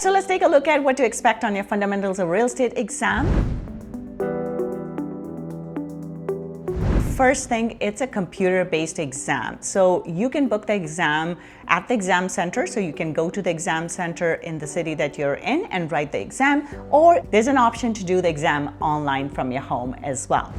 So let's take a look at what to expect on your Fundamentals of Real Estate exam. First thing, it's a computer-based exam. So you can book the exam at the exam center. So you can go to the exam center in the city that you're in and write the exam, or there's an option to do the exam online from your home as well.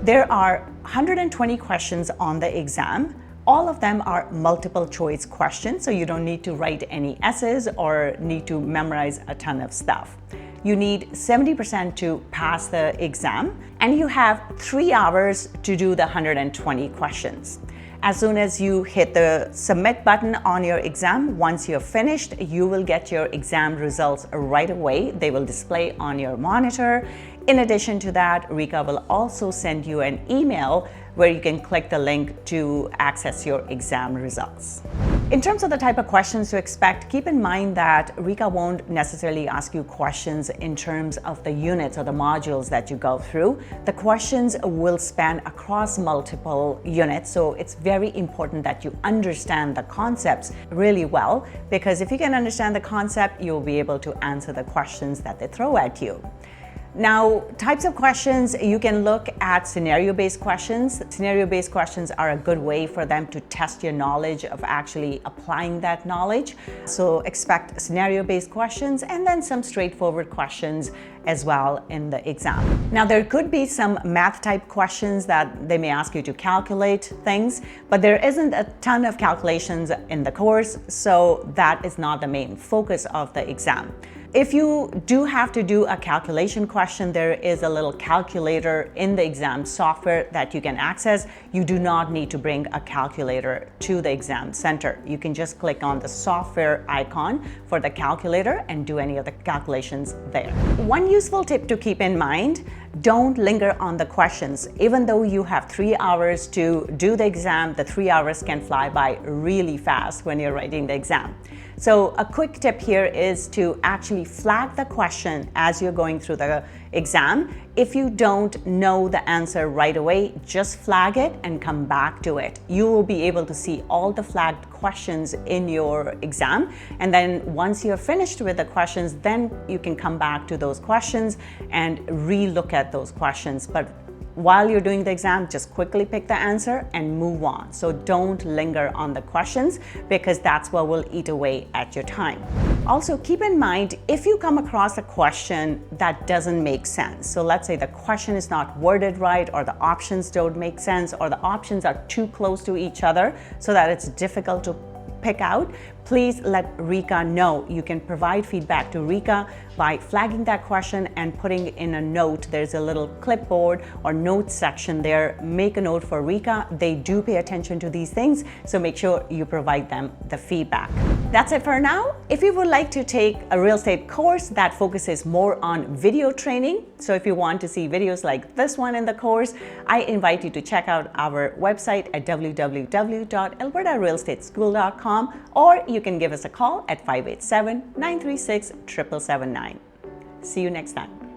There are 120 questions on the exam. All of them are multiple choice questions, so you don't need to write any essays or need to memorize a ton of stuff. You need 70% to pass the exam, and you have 3 hours to do the 120 questions. As soon as you hit the submit button on your exam, once you're finished, you will get your exam results right away. They will display on your monitor. In addition to that, RECA will also send you an email where you can click the link to access your exam results. In terms of the type of questions to expect, keep in mind that RECA won't necessarily ask you questions in terms of the units or the modules that you go through. The questions will span across multiple units, so it's very important that you understand the concepts really well, because if you can understand the concept, you'll be able to answer the questions that they throw at you. Now, types of questions, you can look at scenario-based questions. Scenario-based questions are a good way for them to test your knowledge of actually applying that knowledge. So expect scenario-based questions and then some straightforward questions as well in the exam. Now, there could be some math type questions that they may ask you to calculate things, but there isn't a ton of calculations in the course, so that is not the main focus of the exam. If you do have to do a calculation question, there is a little calculator in the exam software that you can access. You do not need to bring a calculator to the exam center. You can just click on the software icon for the calculator and do any of the calculations there. One useful tip to keep in mind: don't linger on the questions. Even though you have 3 hours to do the exam, the 3 hours can fly by really fast when you're writing the exam. So a quick tip here is to actually flag the question as you're going through the exam. If you don't know the answer right away, just flag it and come back to it. You will be able to see all the flagged questions in your exam. And then once you're finished with the questions, then you can come back to those questions and re-look at those questions. But while you're doing the exam, just quickly pick the answer and move on. So don't linger on the questions, because that's what will eat away at your time. Also, keep in mind, if you come across a question that doesn't make sense, so let's say the question is not worded right, or the options don't make sense, or the options are too close to each other so that it's difficult to pick out, please let RECA know. You can provide feedback to RECA by flagging that question and putting in a note. There's a little clipboard or notes section there. Make a note for RECA. They do pay attention to these things, so make sure you provide them the feedback. That's it for now. If you would like to take a real estate course that focuses more on video training, so if you want to see videos like this one in the course, I invite you to check out our website at www.albertarealestateschool.com, or you can give us a call at 587-936-7779. See you next time.